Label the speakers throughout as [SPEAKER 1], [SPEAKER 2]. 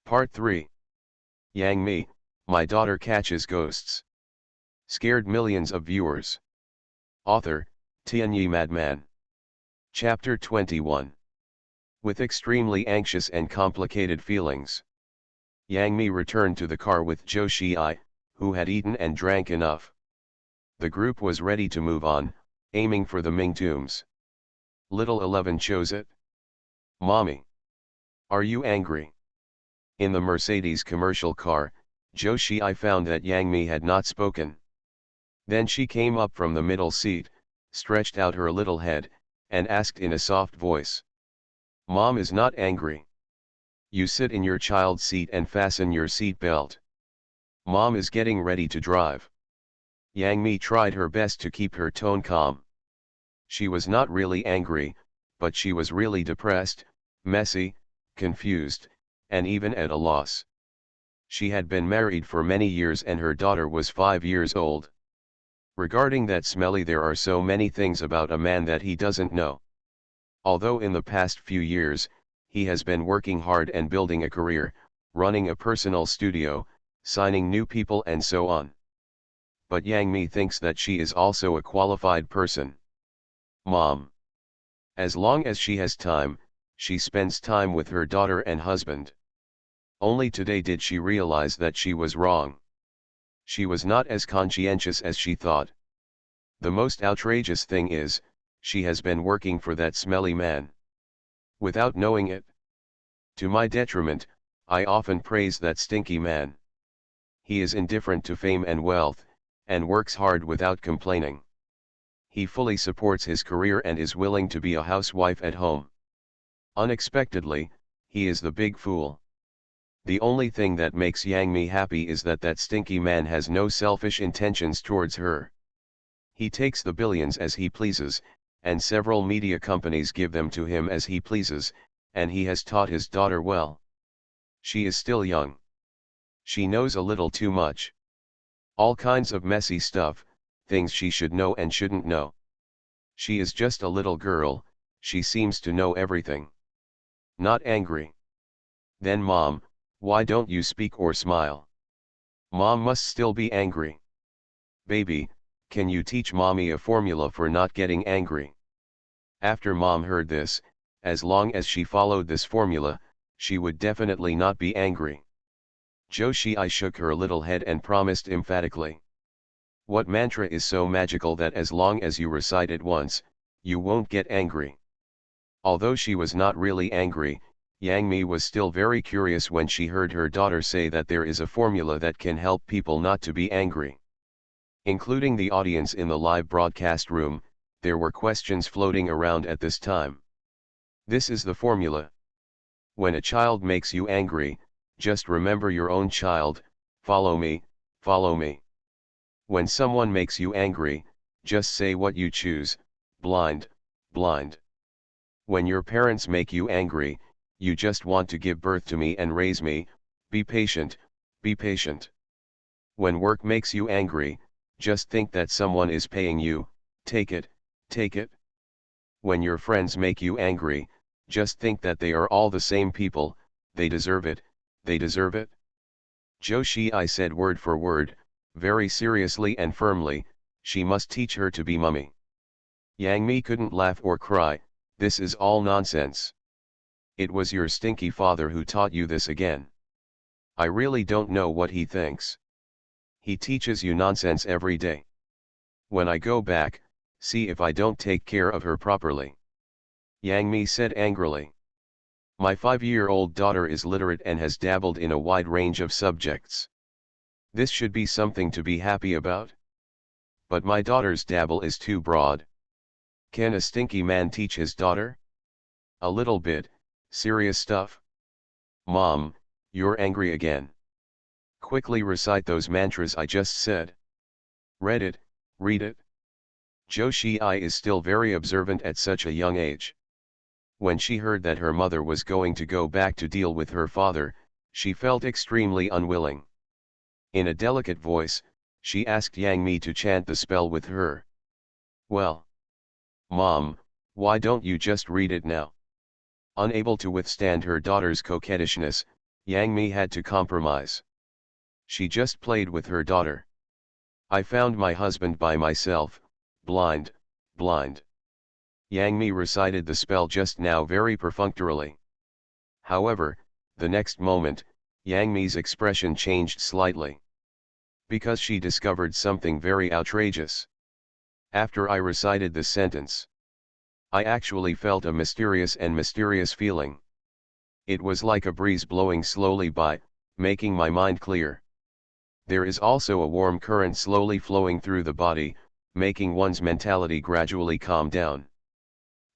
[SPEAKER 1] Part 3. Yang Mi, My Daughter Catches Ghosts. Scared millions of viewers. Author, Tianyi Madman. Chapter 21. With extremely anxious and complicated feelings, Yang Mi returned to the car with Zhou Xi, who had eaten and drank enough. The group was ready to move on, aiming for the Ming tombs. Little 11 chose it. Mommy. Are you angry? In the Mercedes commercial car, Zhou Xi found that Yang Mi had not spoken. Then she came up from the middle seat, stretched out her little head, and asked in a soft voice. Mom is not angry. You sit in your child's seat and fasten your seat belt. Mom is getting ready to drive. Yang Mi tried her best to keep her tone calm. She was not really angry, but she was really depressed, messy, confused, and even at a loss. She had been married for many years and her daughter was 5 years old. Regarding that smelly, there are so many things about a man that he doesn't know. Although in the past few years, he has been working hard and building a career, running a personal studio, signing new people and so on. But Yang Mi thinks that she is also a qualified person. Mom. As long as she has time, she spends time with her daughter and husband. Only today did she realize that she was wrong. She was not as conscientious as she thought. The most outrageous thing is, she has been working for that smelly man. Without knowing it. To my detriment, I often praise that stinky man. He is indifferent to fame and wealth, and works hard without complaining. He fully supports his career and is willing to be a housewife at home. Unexpectedly, he is the big fool. The only thing that makes Yang Mi happy is that that stinky man has no selfish intentions towards her. He takes the billions as he pleases, and several media companies give them to him as he pleases, and he has taught his daughter well. She is still young. She knows a little too much. All kinds of messy stuff, things she should know and shouldn't know. She is just a little girl, she seems to know everything. Not angry. Then Mom, why don't you speak or smile? Mom must still be angry. Baby, can you teach Mommy a formula for not getting angry? After Mom heard this, as long as she followed this formula, she would definitely not be angry. Zhou Xi shook her little head and promised emphatically. What mantra is so magical that as long as you recite it once, you won't get angry? Although she was not really angry, Yang Mi was still very curious when she heard her daughter say that there is a formula that can help people not to be angry. Including the audience in the live broadcast room, there were questions floating around at this time. This is the formula. When a child makes you angry, just remember your own child, follow me, follow me. When someone makes you angry, just say what you choose, blind, blind. When your parents make you angry, you just want to give birth to me and raise me, be patient, be patient. When work makes you angry, just think that someone is paying you, take it, take it. When your friends make you angry, just think that they are all the same people, they deserve it, they deserve it. Zhou Xi said word for word, very seriously and firmly, she must teach her to be mummy. Yang Mi couldn't laugh or cry, this is all nonsense. It was your stinky father who taught you this again. I really don't know what he thinks. He teaches you nonsense every day. When I go back, see if I don't take care of her properly. Yang Mi said angrily. My 5-year-old daughter is literate and has dabbled in a wide range of subjects. This should be something to be happy about. But my daughter's dabble is too broad. Can a stinky man teach his daughter? A little bit, serious stuff. Mom, you're angry again. Quickly recite those mantras I just said. Read it, read it. Zhou Xi is still very observant at such a young age. When she heard that her mother was going to go back to deal with her father, she felt extremely unwilling. In a delicate voice, she asked Yang Mi to chant the spell with her. Well. Mom, why don't you just read it now? Unable to withstand her daughter's coquettishness, Yang Mi had to compromise. She just played with her daughter. I found my husband by myself, blind, blind. Yang Mi recited the spell just now very perfunctorily. However, the next moment, Yang Mi's expression changed slightly. Because she discovered something very outrageous. After I recited this sentence, I actually felt a mysterious feeling. It was like a breeze blowing slowly by, making my mind clear. There is also a warm current slowly flowing through the body, making one's mentality gradually calm down.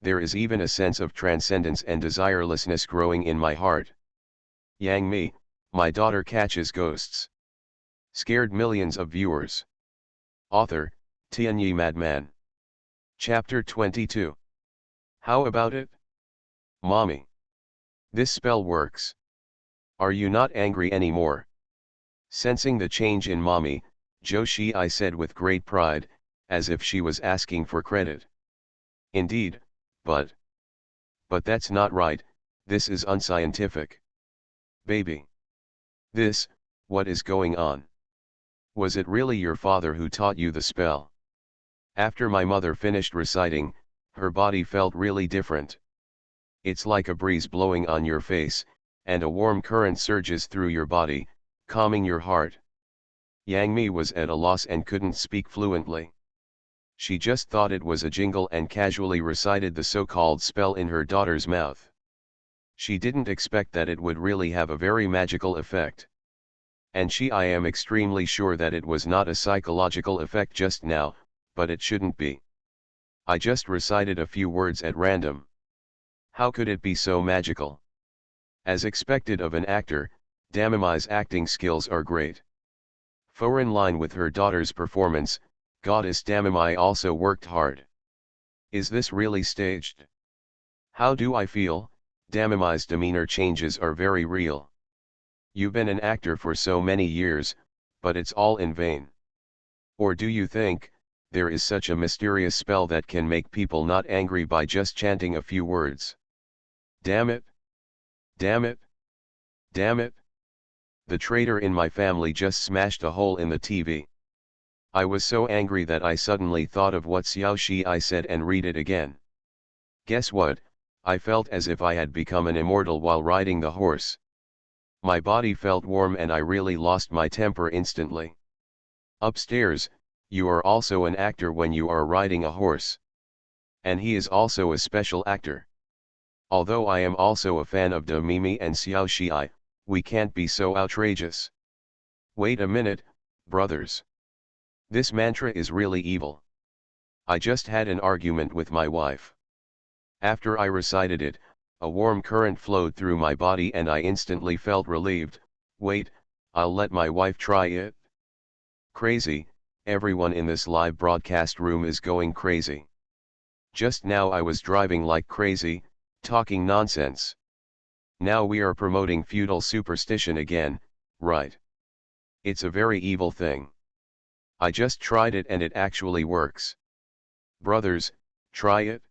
[SPEAKER 1] There is even a sense of transcendence and desirelessness growing in my heart. Yang Mi, my daughter catches ghosts. Scared millions of viewers. Author, Tianyi Madman. Chapter 22. How about it? Mommy. This spell works. Are you not angry anymore? Sensing the change in Mommy, Joshi said with great pride, as if she was asking for credit. Indeed, but that's not right, this is unscientific. Baby. What is going on? Was it really your father who taught you the spell? After my mother finished reciting, her body felt really different. It's like a breeze blowing on your face, and a warm current surges through your body, calming your heart. Yang Mi was at a loss and couldn't speak fluently. She just thought it was a jingle and casually recited the so-called spell in her daughter's mouth. She didn't expect that it would really have a very magical effect. And I am extremely sure that it was not a psychological effect just now, but it shouldn't be. I just recited a few words at random. How could it be so magical? As expected of an actor, Damimi's acting skills are great. For in line with her daughter's performance, Goddess Damimi also worked hard. Is this really staged? How do I feel? Damimi's demeanor changes are very real. You've been an actor for so many years, but it's all in vain. Or do you think, there is such a mysterious spell that can make people not angry by just chanting a few words? Damn it! Damn it! Damn it! The traitor in my family just smashed a hole in the TV. I was so angry that I suddenly thought of what Xiao Shi said and read it again. Guess what? I felt as if I had become an immortal while riding the horse. My body felt warm and I really lost my temper instantly. Upstairs, you are also an actor when you are riding a horse. And he is also a special actor. Although I am also a fan of De Mimi and Xiao Shi, we can't be so outrageous. Wait a minute, brothers. This mantra is really evil. I just had an argument with my wife. After I recited it, a warm current flowed through my body and I instantly felt relieved. Wait, I'll let my wife try it. Crazy, everyone in this live broadcast room is going crazy. Just now I was driving like crazy, talking nonsense. Now we are promoting feudal superstition again, right? It's a very evil thing. I just tried it and it actually works. Brothers, try it.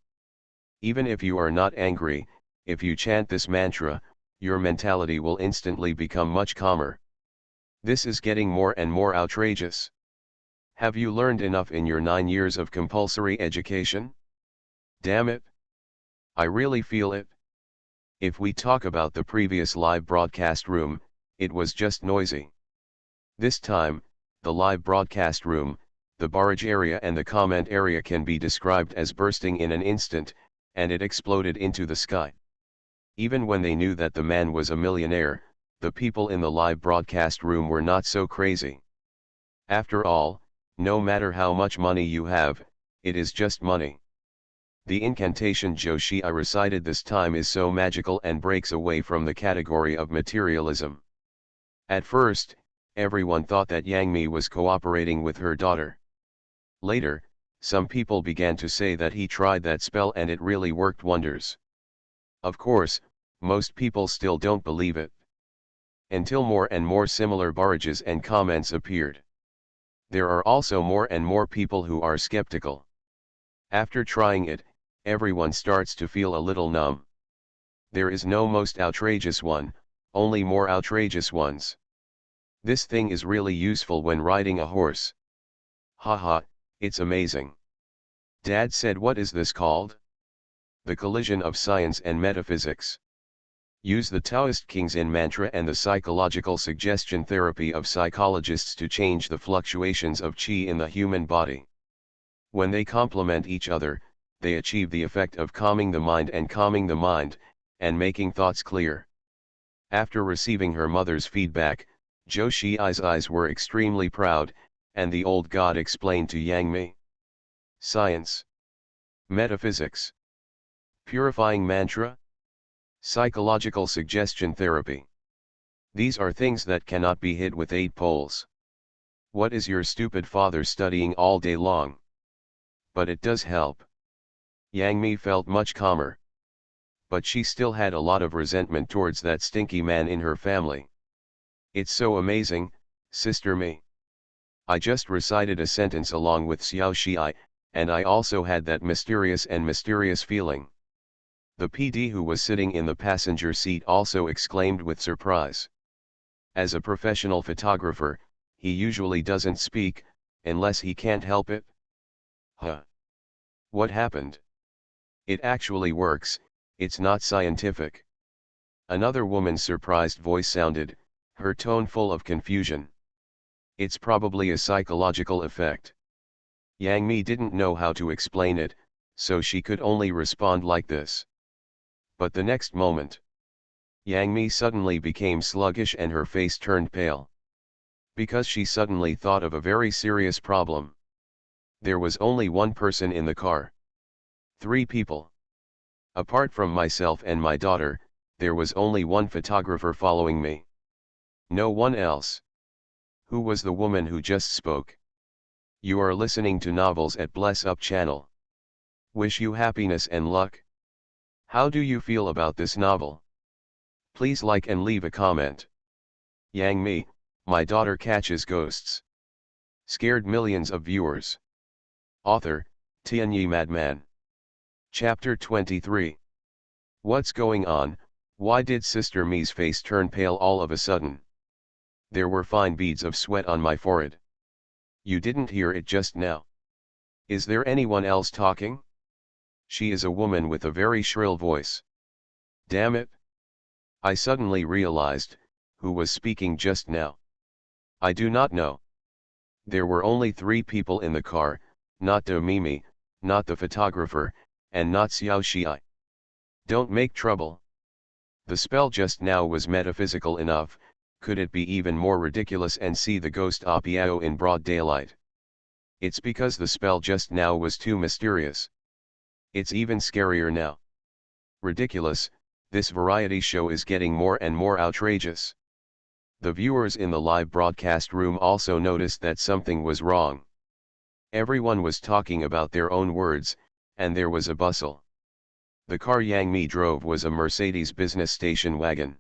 [SPEAKER 1] Even if you are not angry, if you chant this mantra, your mentality will instantly become much calmer. This is getting more and more outrageous. Have you learned enough in your 9 years of compulsory education? Damn it! I really feel it. If we talk about the previous live broadcast room, it was just noisy. This time, the live broadcast room, the barrage area and the comment area can be described as bursting in an instant, and it exploded into the sky. Even when they knew that the man was a millionaire, the people in the live broadcast room were not so crazy. After all, no matter how much money you have, it is just money. The incantation Joshi recited this time is so magical and breaks away from the category of materialism. At first, everyone thought that Yang Mi was cooperating with her daughter. Later, some people began to say that he tried that spell and it really worked wonders. Of course, most people still don't believe it. Until more and more similar barrages and comments appeared. There are also more and more people who are skeptical. After trying it, everyone starts to feel a little numb. There is no most outrageous one, only more outrageous ones. This thing is really useful when riding a horse. Haha, it's amazing. Dad said, what is this called? The collision of science and metaphysics. Use the Taoist King's In mantra and the psychological suggestion therapy of psychologists to change the fluctuations of qi in the human body. When they complement each other, they achieve the effect of calming the mind and making thoughts clear. After receiving her mother's feedback, Zhou Xiai's eyes were extremely proud, and the old god explained to Yang Mi. Science. Metaphysics. Purifying mantra. Psychological suggestion therapy. These are things that cannot be hid with 8 poles. What is your stupid father studying all day long? But it does help. Yang Mi felt much calmer. But she still had a lot of resentment towards that stinky man in her family. It's so amazing, Sister Mi. I just recited a sentence along with Xiao Xi, and I also had that mysterious feeling. The PD who was sitting in the passenger seat also exclaimed with surprise. As a professional photographer, he usually doesn't speak, unless he can't help it. Huh? What happened? It actually works, it's not scientific. Another woman's surprised voice sounded, her tone full of confusion. It's probably a psychological effect. Yang Mi didn't know how to explain it, so she could only respond like this. But the next moment, Yang Mi suddenly became sluggish and her face turned pale. Because she suddenly thought of a very serious problem. There was only one person in the car. 3 people. Apart from myself and my daughter, there was only one photographer following me. No one else. Who was the woman who just spoke? You are listening to Novels at Bless Up channel. Wish you happiness and luck. How do you feel about this novel? Please like and leave a comment. Yang Mi, my daughter catches ghosts. Scared millions of viewers. Author, Tianyi Madman. Chapter 23. What's going on? Why did Sister Mi's face turn pale all of a sudden? There were fine beads of sweat on my forehead. You didn't hear it just now. Is there anyone else talking? She is a woman with a very shrill voice. Damn it. I suddenly realized, who was speaking just now? I do not know. There were only 3 people in the car, not Do Mimi, not the photographer, and not Xiao Xi. Don't make trouble. The spell just now was metaphysical enough, could it be even more ridiculous and see the ghost Apiao in broad daylight? It's because the spell just now was too mysterious. It's even scarier now. Ridiculous, this variety show is getting more and more outrageous. The viewers in the live broadcast room also noticed that something was wrong. Everyone was talking about their own words, and there was a bustle. The car Yang Mi drove was a Mercedes business station wagon.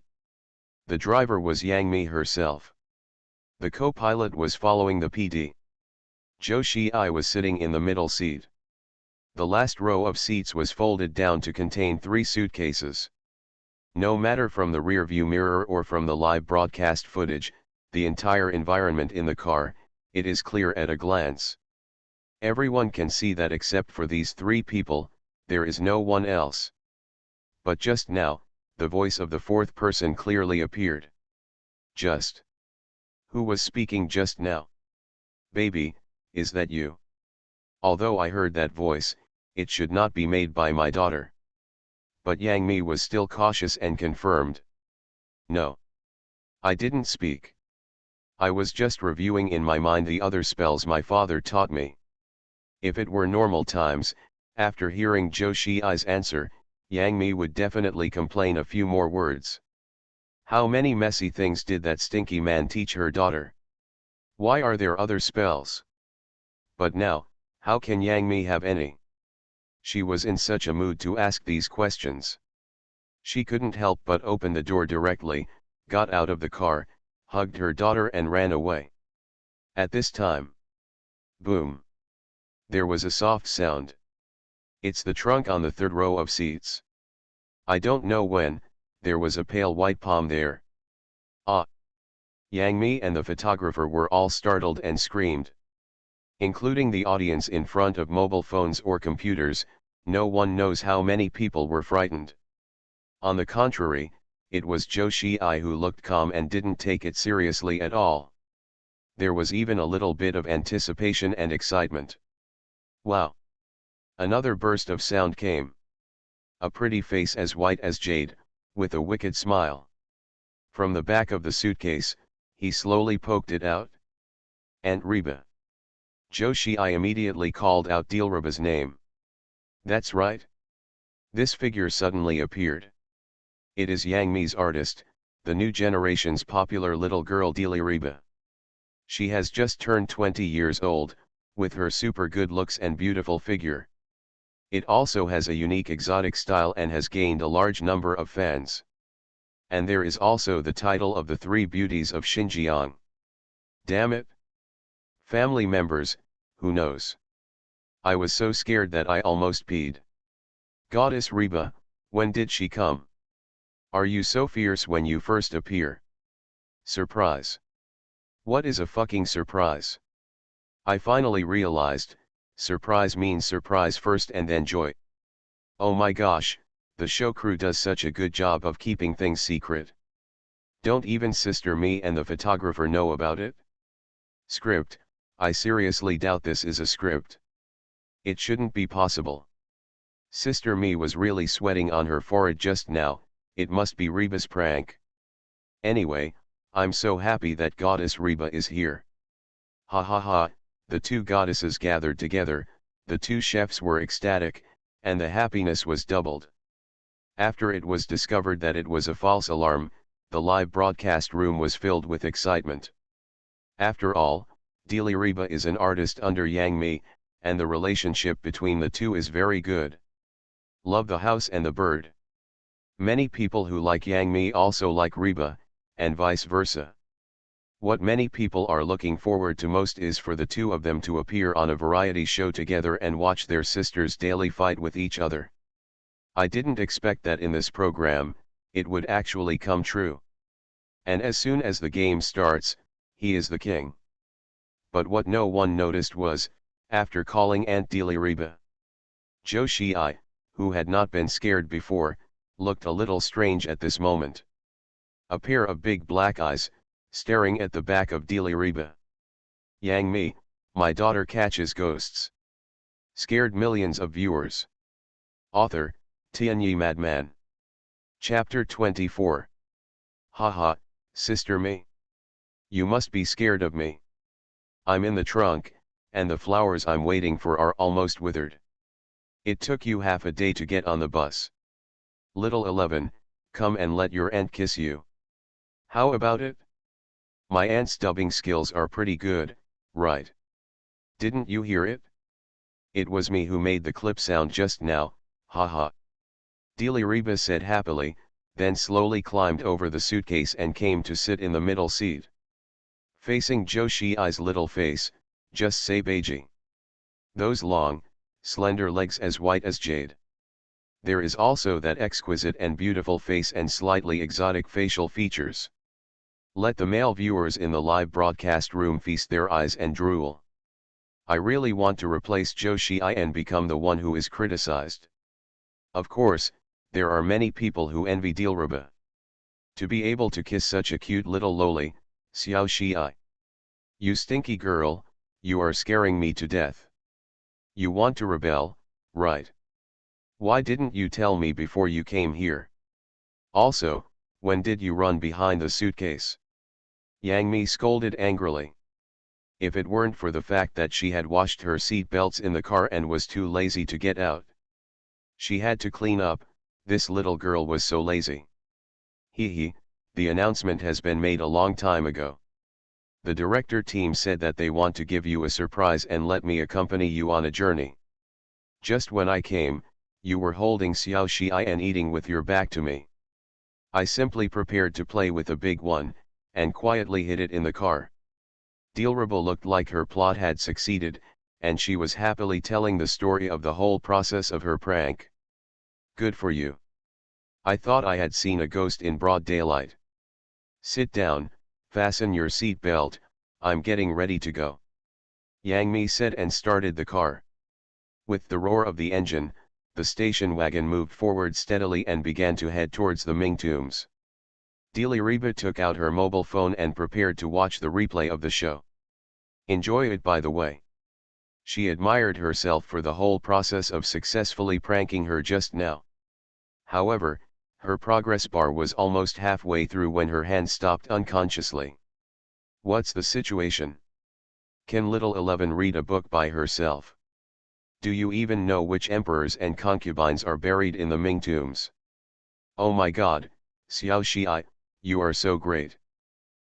[SPEAKER 1] The driver was Yang Mi herself. The co-pilot was following the PD. Zhou Xiai was sitting in the middle seat. The last row of seats was folded down to contain 3 suitcases. No matter from the rear-view mirror or from the live broadcast footage, the entire environment in the car, it is clear at a glance. Everyone can see that except for these 3 people, there is no one else. But just now, the voice of the 4th person clearly appeared. Just. Who was speaking just now? Baby, is that you? Although I heard that voice, it should not be made by my daughter. But Yang Mi was still cautious and confirmed. No. I didn't speak. I was just reviewing in my mind the other spells my father taught me. If it were normal times, after hearing Zhou Xiai's answer, Yang Mi would definitely complain a few more words. How many messy things did that stinky man teach her daughter? Why are there other spells? But now, how can Yang Mi have any? She was in such a mood to ask these questions. She couldn't help but open the door directly, got out of the car, hugged her daughter and ran away. At this time, boom! There was a soft sound. It's the trunk on the 3rd row of seats. I don't know when, there was a pale white palm there, Yang Mi and the photographer were all startled and screamed. Including the audience in front of mobile phones or computers, no one knows how many people were frightened. On the contrary, it was Zhou Xiai who looked calm and didn't take it seriously at all. There was even a little bit of anticipation and excitement. Wow! Another burst of sound came. A pretty face as white as jade, with a wicked smile. From the back of the suitcase, he slowly poked it out. Aunt Reba. Zhou Xiai immediately called out Dilruba's name. That's right. This figure suddenly appeared. It is Yang Mi's artist, the new generation's popular little girl Dilruba. She has just turned 20 years old, with her super good looks and beautiful figure. It also has a unique exotic style and has gained a large number of fans. And there is also the title of the three beauties of Xinjiang. Damn it! Family members, who knows? I was so scared that I almost peed. Goddess Reba, when did she come? Are you so fierce when you first appear? Surprise. What is a fucking surprise? I finally realized, surprise means surprise first and then joy. Oh my gosh, the show crew does such a good job of keeping things secret. Don't even Sister Me and the photographer know about it? Script, I seriously doubt this is a script. It shouldn't be possible. Sister Me was really sweating on her forehead just now, it must be Reba's prank. Anyway, I'm so happy that Goddess Reba is here. Ha ha ha, the two goddesses gathered together, the two chefs were ecstatic, and the happiness was doubled. After it was discovered that it was a false alarm, the live broadcast room was filled with excitement. After all, Dilruba is an artist under Yang Mi, and the relationship between the two is very good. Love the house and the bird. Many people who like Yang Mi also like Reba, and vice versa. What many people are looking forward to most is for the two of them to appear on a variety show together and watch their sisters daily fight with each other. I didn't expect that in this program, it would actually come true. And as soon as the game starts, he is the king. But what no one noticed was, after calling Aunt Dilruba, Zhou Xiai, who had not been scared before, looked a little strange at this moment. A pair of big black eyes, staring at the back of Dilruba. Yang Mi, my daughter catches ghosts. Scared millions of viewers. Author, Tianyi Madman. Chapter 24. Haha, Sister Me. You must be scared of me. I'm in the trunk, and the flowers I'm waiting for are almost withered. It took you half a day to get on the bus. Little 11, come and let your aunt kiss you. How about it? My aunt's dubbing skills are pretty good, right? Didn't you hear it? It was me who made the clip sound just now, haha. Dilruba said happily, then slowly climbed over the suitcase and came to sit in the middle seat. Facing Zhou Xiai's little face, just say Beiji. Those long, slender legs as white as jade. There is also that exquisite and beautiful face and slightly exotic facial features. Let the male viewers in the live broadcast room feast their eyes and drool. I really want to replace Zhou Xiai and become the one who is criticized. Of course, there are many people who envy Dilruba. To be able to kiss such a cute little loli, Xiao Xiai. You stinky girl, you are scaring me to death. You want to rebel, right? Why didn't you tell me before you came here? Also, when did you run behind the suitcase? Yang Mi scolded angrily. If it weren't for the fact that she had washed her seat belts in the car and was too lazy to get out. She had to clean up, this little girl was so lazy. Hee, the announcement has been made a long time ago. The director team said that they want to give you a surprise and let me accompany you on a journey. Just when I came, you were holding Xiao Xiai and eating with your back to me. I simply prepared to play with a big one, and quietly hid it in the car. Dilruba looked like her plot had succeeded, and she was happily telling the story of the whole process of her prank. Good for you. I thought I had seen a ghost in broad daylight. Sit down, Fasten your seat belt, I'm getting ready to go. Yang Mi said and started the car. With the roar of the engine, the station wagon moved forward steadily and began to head towards the Ming tombs. Diliriba took out her mobile phone and prepared to watch the replay of the show. Enjoy it, by the way. She admired herself for the whole process of successfully pranking her just now. However, her progress bar was almost halfway through when her hand stopped unconsciously. What's the situation? Can little 11 read a book by herself? Do you even know which emperors and concubines are buried in the Ming tombs? Oh my god, Xiao Xi, you are so great.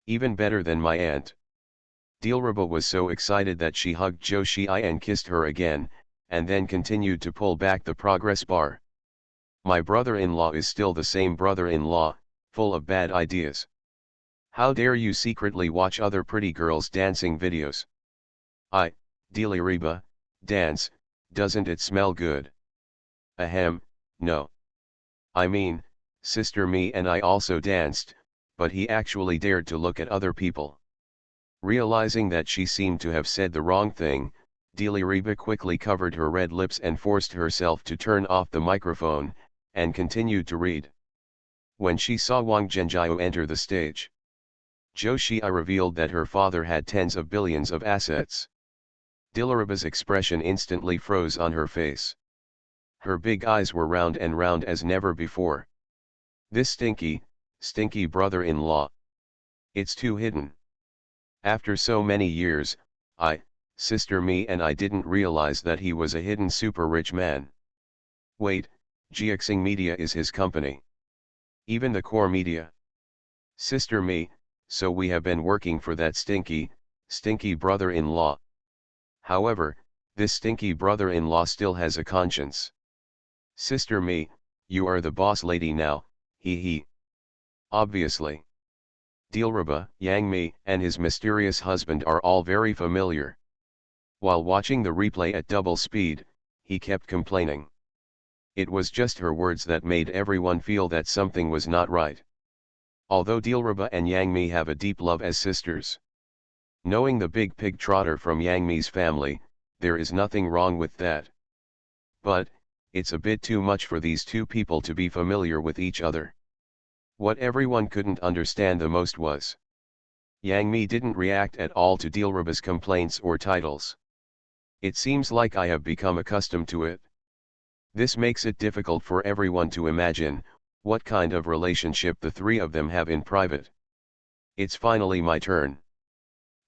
[SPEAKER 1] Even better than my aunt. Dilruba was so excited that she hugged Zhou Xi and kissed her again, and then continued to pull back the progress bar. My brother-in-law is still the same brother-in-law, full of bad ideas. How dare you secretly watch other pretty girls' dancing videos? Diliriba, dance, doesn't it smell good? Ahem, no. I mean, Sister Me and I also danced, but he actually dared to look at other people. Realizing that she seemed to have said the wrong thing, Diliriba quickly covered her red lips and forced herself to turn off the microphone, and continued to read. When she saw Wang Zhenjiao enter the stage, Zhou Xi revealed that her father had tens of billions of assets. Diliriba's expression instantly froze on her face. Her big eyes were round and round as never before. This stinky brother-in-law. It's too hidden. After so many years, Sister Me and I didn't realize that he was a hidden super rich man. Wait, Jiaxing Media is his company. Even the core media. Sister Me, so we have been working for that stinky brother-in-law. However, this stinky brother-in-law still has a conscience. Sister Me, you are the boss lady now, he. Obviously. Dilruba, Yang Mi, and his mysterious husband are all very familiar. While watching the replay at double speed, he kept complaining. It was just her words that made everyone feel that something was not right. Although Dilruba and Yang Mi have a deep love as sisters. Knowing the big pig trotter from Yang Mi's family, there is nothing wrong with that. But, it's a bit too much for these two people to be familiar with each other. What everyone couldn't understand the most was, Yang Mi didn't react at all to Dilruba's complaints or titles. It seems like I have become accustomed to it. This makes it difficult for everyone to imagine what kind of relationship the three of them have in private. It's finally my turn.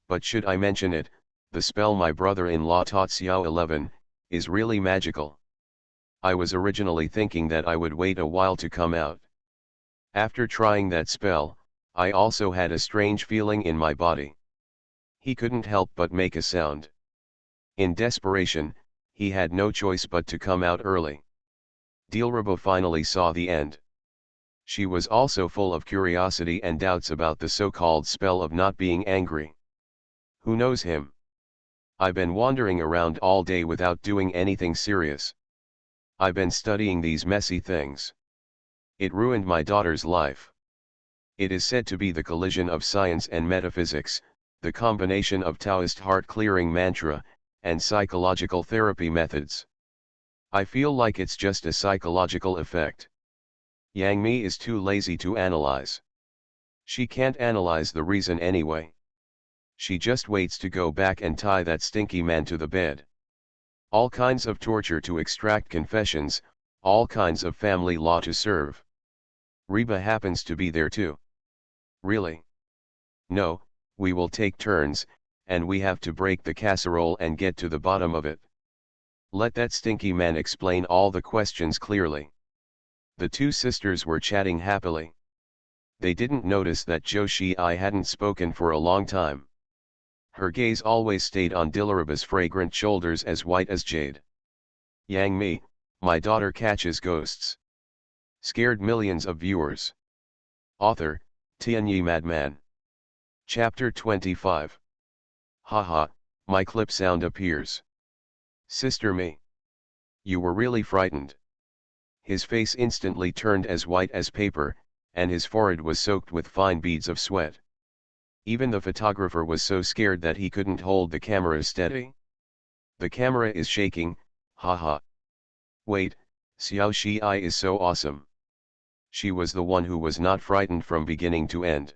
[SPEAKER 1] But should I mention it, the spell my brother-in-law taught Xiao 11, is really magical. I was originally thinking that I would wait a while to come out. After trying that spell, I also had a strange feeling in my body. He couldn't help but make a sound. In desperation, he had no choice but to come out early. Dilruba finally saw the end. She was also full of curiosity and doubts about the so-called spell of not being angry. Who knows him? I've been wandering around all day without doing anything serious. I've been studying these messy things. It ruined my daughter's life. It is said to be the collision of science and metaphysics, the combination of Taoist heart-clearing mantra, and psychological therapy methods. I feel like it's just a psychological effect. Yang Mi is too lazy to analyze. She can't analyze the reason anyway. She just waits to go back and tie that stinky man to the bed. All kinds of torture to extract confessions, all kinds of family law to serve. Reba happens to be there too. Really? No, we will take turns, and we have to break the casserole and get to the bottom of it. Let that stinky man explain all the questions clearly. The two sisters were chatting happily. They didn't notice that Zhou Xi hadn't spoken for a long time. Her gaze always stayed on Dilruba's fragrant shoulders as white as jade. Yang Mi, my daughter catches ghosts. Scared millions of viewers. Author, Tianyi Madman. Chapter 25. Haha, my clip sound appears. Sister Me. You were really frightened. His face instantly turned as white as paper, and his forehead was soaked with fine beads of sweat. Even the photographer was so scared that he couldn't hold the camera steady. The camera is shaking, haha. Wait, Xiao Shi is so awesome. She was the one who was not frightened from beginning to end.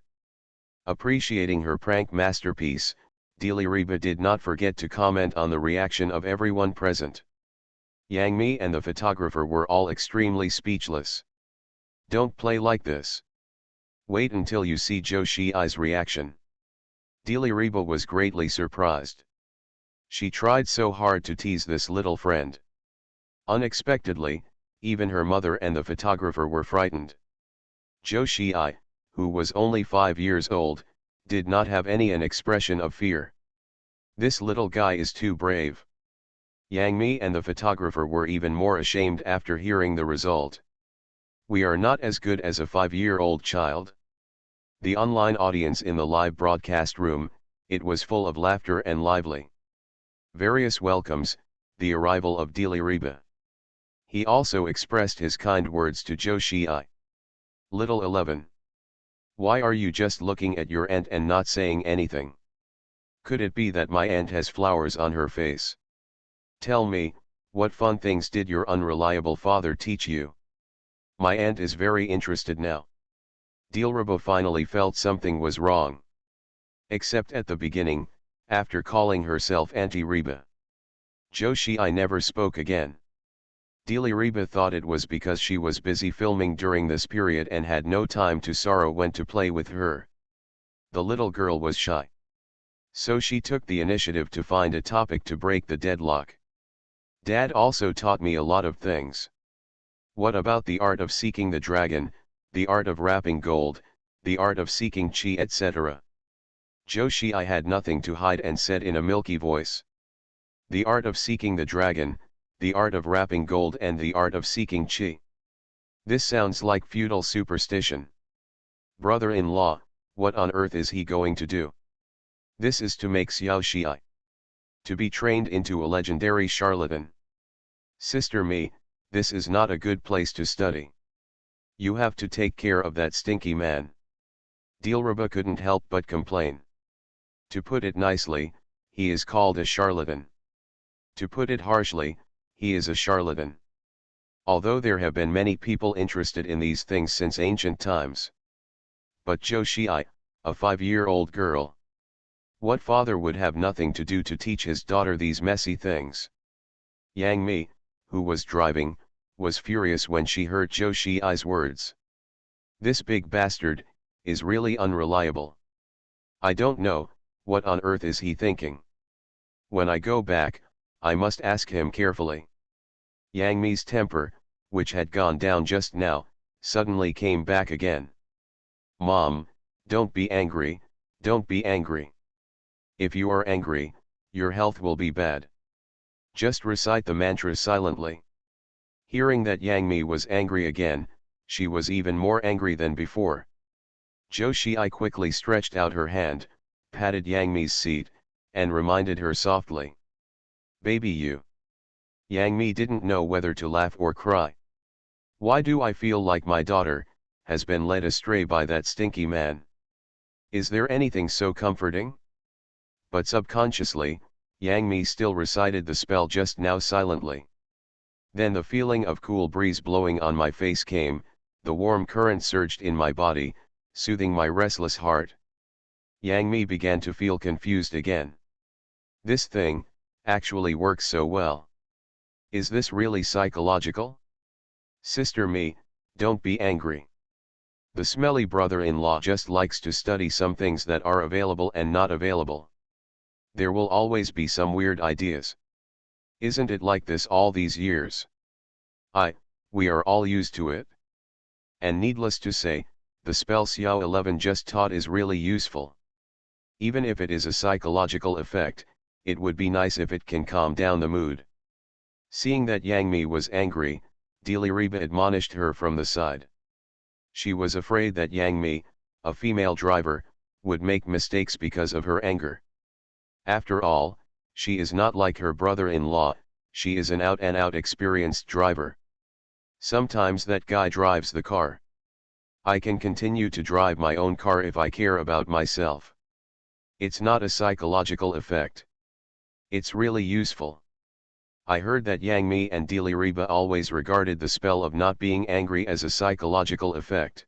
[SPEAKER 1] Appreciating her prank masterpiece, Diliriba did not forget to comment on the reaction of everyone present. Yang Mi and the photographer were all extremely speechless. Don't play like this. Wait until you see Zhou Shi's reaction. Diliriba was greatly surprised. She tried so hard to tease this little friend. Unexpectedly, even her mother and the photographer were frightened. Zhou Shi, who was only 5 years old, did not have an expression of fear. This little guy is too brave. Yang Mi and the photographer were even more ashamed after hearing the result. We are not as good as a 5-year-old child. The online audience in the live broadcast room, it was full of laughter and lively. Various welcomes, the arrival of Diliriba. He also expressed his kind words to Zhou Shi. Little 11. Why are you just looking at your aunt and not saying anything? Could it be that my aunt has flowers on her face? Tell me, what fun things did your unreliable father teach you? My aunt is very interested now. Diliriba finally felt something was wrong. Except at the beginning, after calling herself Auntie Reba. Zhou Shi never spoke again. Diliriba thought it was because she was busy filming during this period and had no time to sorrow when to play with her. The little girl was shy. So she took the initiative to find a topic to break the deadlock. Dad also taught me a lot of things. What about the art of seeking the dragon, the art of wrapping gold, the art of seeking chi, etc.? Zhou Shi had nothing to hide and said in a milky voice. The art of seeking the dragon, the art of wrapping gold and the art of seeking chi. This sounds like feudal superstition. Brother-in-law, what on earth is he going to do? This is to make Xiao Shi to be trained into a legendary charlatan. Sister Me, this is not a good place to study. You have to take care of that stinky man. Diliriba couldn't help but complain. To put it nicely, he is called a charlatan. To put it harshly, he is a charlatan. Although there have been many people interested in these things since ancient times. But Zhou Shi, a 5-year-old girl. What father would have nothing to do to teach his daughter these messy things? Yang Mi, who was driving, was furious when she heard Zhou Shi's words. This big bastard is really unreliable. I don't know, what on earth is he thinking? When I go back, I must ask him carefully. Yang Mi's temper, which had gone down just now, suddenly came back again. Mom, don't be angry, don't be angry. If you are angry, your health will be bad. Just recite the mantra silently. Hearing that Yang Mi was angry again, she was even more angry than before. Zhou Shi quickly stretched out her hand, patted Yang Mi's seat, and reminded her softly. Baby you. Yang Mi didn't know whether to laugh or cry. Why do I feel like my daughter has been led astray by that stinky man? Is there anything so comforting? But subconsciously, Yang Mi still recited the spell just now silently. Then the feeling of cool breeze blowing on my face came, the warm current surged in my body, soothing my restless heart. Yang Mi began to feel confused again. This thing actually works so well. Is this really psychological? Sister Me, don't be angry. The smelly brother-in-law just likes to study some things that are available and not available. There will always be some weird ideas. Isn't it like this all these years? We are all used to it. And needless to say, the spell Xiao 11 just taught is really useful. Even if it is a psychological effect, it would be nice if it can calm down the mood. Seeing that Yang Mi was angry, Diliriba admonished her from the side. She was afraid that Yang Mi, a female driver, would make mistakes because of her anger. After all, she is not like her brother-in-law, she is an out-and-out experienced driver. Sometimes that guy drives the car. I can continue to drive my own car if I care about myself. It's not a psychological effect. It's really useful. I heard that Yang Mi and Diliriba always regarded the spell of not being angry as a psychological effect.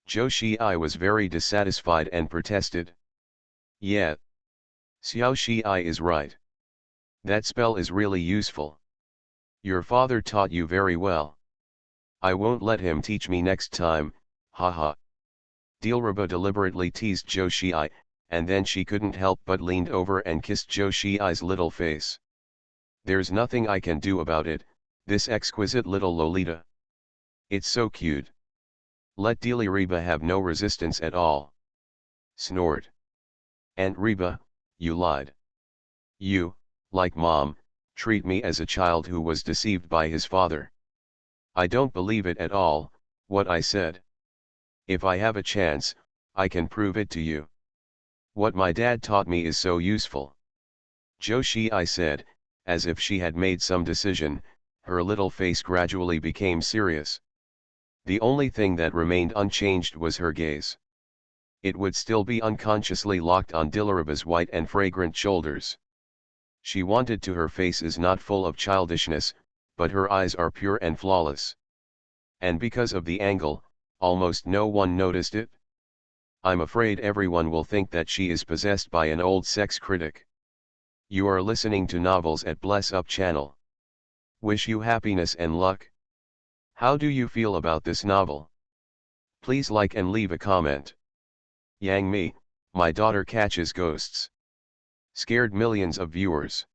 [SPEAKER 1] Zhou Shii was very dissatisfied and protested. Yeah. Xiao Shii is right. That spell is really useful. Your father taught you very well. I won't let him teach me next time, haha. Dilruba deliberately teased Zhou Shii, and then she couldn't help but leaned over and kissed Zhou Shii's little face. There's nothing I can do about it, this exquisite little Lolita. It's so cute. Let Diliriba have no resistance at all. Snort. Aunt Reba, you lied. You, like Mom, treat me as a child who was deceived by his father. I don't believe it at all, what I said. If I have a chance, I can prove it to you. What my dad taught me is so useful. Zhou Shii said, as if she had made some decision, her little face gradually became serious. The only thing that remained unchanged was her gaze. It would still be unconsciously locked on Diliriba's white and fragrant shoulders. She wanted to. Her face is not full of childishness, but her eyes are pure and flawless. And because of the angle, almost no one noticed it. I'm afraid everyone will think that she is possessed by an old sex critic. You are listening to Novels at Bless Up channel. Wish you happiness and luck. How do you feel about this novel? Please like and leave a comment. Yang Mi, my daughter catches ghosts. Scared millions of viewers.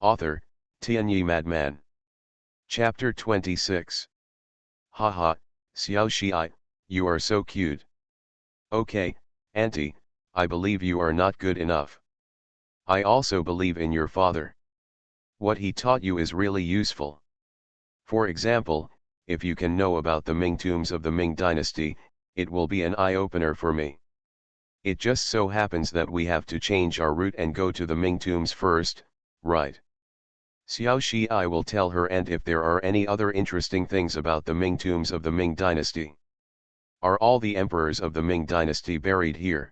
[SPEAKER 1] Author, Tianyi Madman. Chapter 26. Haha, Xiao Shii, you are so cute. Okay, Auntie, I believe you are not good enough. I also believe in your father. What he taught you is really useful. For example, if you can know about the Ming tombs of the Ming dynasty, it will be an eye-opener for me. It just so happens that we have to change our route and go to the Ming tombs first, right? Xiao Shii will tell her aunt if there are any other interesting things about the Ming tombs of the Ming dynasty. Are all the emperors of the Ming dynasty buried here?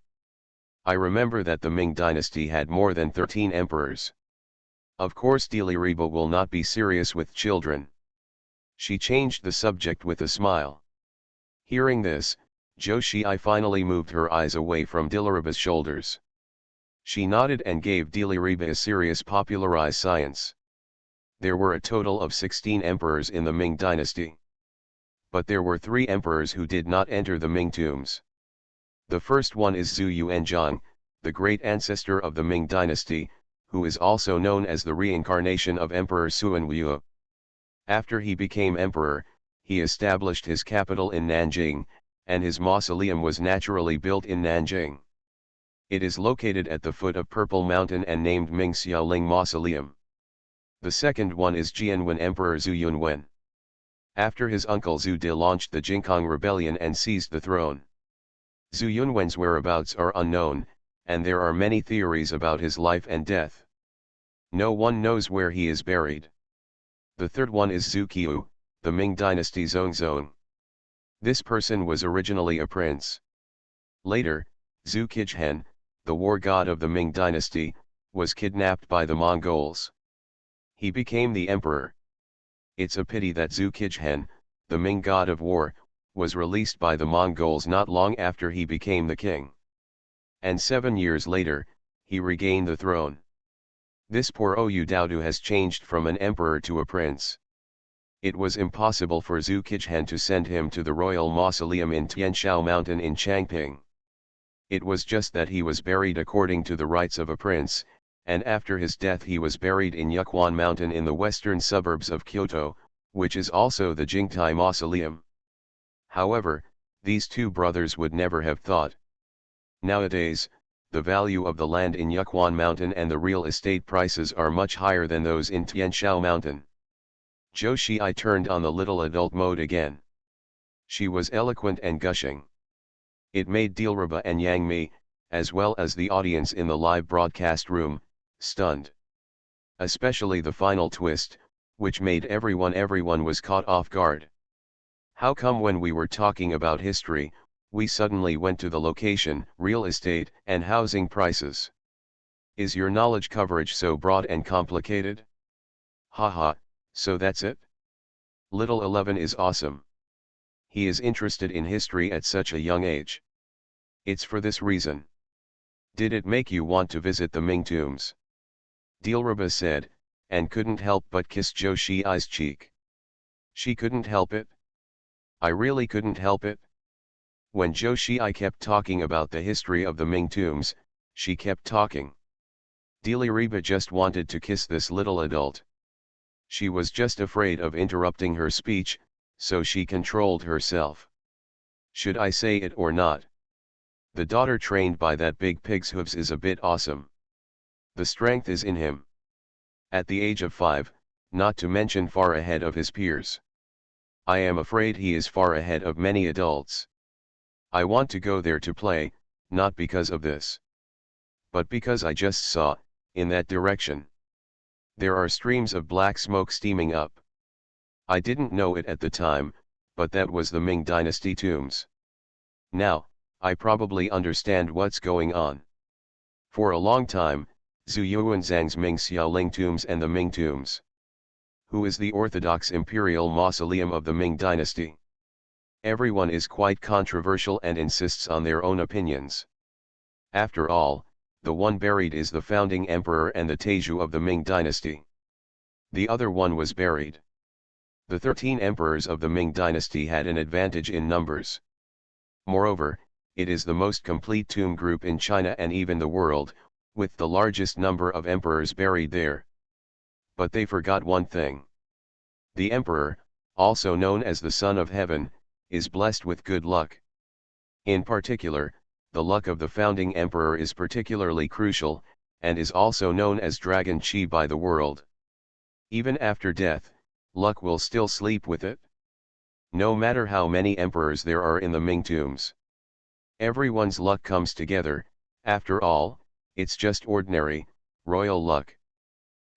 [SPEAKER 1] I remember that the Ming dynasty had more than 13 emperors. Of course Diliriba will not be serious with children. She changed the subject with a smile. Hearing this, Zhou Shii finally moved her eyes away from Diliriba's shoulders. She nodded and gave Diliriba a serious popularized science. There were a total of 16 emperors in the Ming dynasty. But there were 3 emperors who did not enter the Ming tombs. The first one is Zhu Yuanzhang, the great ancestor of the Ming dynasty, who is also known as the reincarnation of Emperor Xuanwu. After he became emperor, he established his capital in Nanjing, and his mausoleum was naturally built in Nanjing. It is located at the foot of Purple Mountain and named Ming Xiaoling Mausoleum. The second one is Jianwen Emperor Zhu Yunwen. After his uncle Zhu Di launched the Jingkong Rebellion and seized the throne. Zhu Yunwen's whereabouts are unknown, and there are many theories about his life and death. No one knows where he is buried. The third one is Zhu Qiu, the Ming dynasty's Zhongzong. This person was originally a prince. Later, Zhu Qizhen, the war god of the Ming dynasty, was kidnapped by the Mongols. He became the emperor. It's a pity that Zhu Qizhen, the Ming god of war, was released by the Mongols not long after he became the king. And 7 years later, he regained the throne. This poor Oyu Daodu has changed from an emperor to a prince. It was impossible for Zhu Qizhen to send him to the royal mausoleum in Tianshao Mountain in Changping. It was just that he was buried according to the rites of a prince, and after his death he was buried in Yukwan Mountain in the western suburbs of Kyoto, which is also the Jingtai Mausoleum. However, these two brothers would never have thought. Nowadays, the value of the land in Yukwan Mountain and the real estate prices are much higher than those in Tianshao Mountain. Zhou Shii turned on the little adult mode again. She was eloquent and gushing. It made Dilruba and Yang Mi, as well as the audience in the live broadcast room, stunned. Especially the final twist, which made everyone was caught off guard. How come when we were talking about history, We suddenly went to the location, real estate, and housing prices. Is your knowledge coverage so broad and complicated? Haha, so that's it? Little 11 is awesome. He is interested in history at such a young age. It's for this reason. Did it make you want to visit the Ming tombs? Dilruba said, and couldn't help but kiss Zhou Xiai's cheek. She couldn't help it? I really couldn't help it. When Zhou Xiai kept talking about the history of the Ming tombs, she kept talking. Dilruba just wanted to kiss this little adult. She was just afraid of interrupting her speech, so she controlled herself. Should I say it or not? The daughter trained by that big pig's hooves is a bit awesome. The strength is in him. At the age of 5, not to mention far ahead of his peers. I am afraid he is far ahead of many adults. I want to go there to play, not because of this. But because I just saw, in that direction. There are streams of black smoke steaming up. I didn't know it at the time, but that was the Ming Dynasty tombs. Now, I probably understand what's going on. For a long time, Zhu Yuanzhang's Ming Xiaoling tombs and the Ming tombs. Who is the Orthodox Imperial Mausoleum of the Ming Dynasty? Everyone is quite controversial and insists on their own opinions. After all, the one buried is the founding emperor and the Taizhu of the Ming Dynasty. The other one was buried. The 13 emperors of the Ming Dynasty had an advantage in numbers. Moreover, it is the most complete tomb group in China and even the world, with the largest number of emperors buried there. But they forgot one thing. The emperor, also known as the Son of Heaven, is blessed with good luck. In particular, the luck of the founding emperor is particularly crucial, and is also known as Dragon Qi by the world. Even after death, luck will still sleep with it. No matter how many emperors there are in the Ming tombs. Everyone's luck comes together, after all, it's just ordinary, royal luck.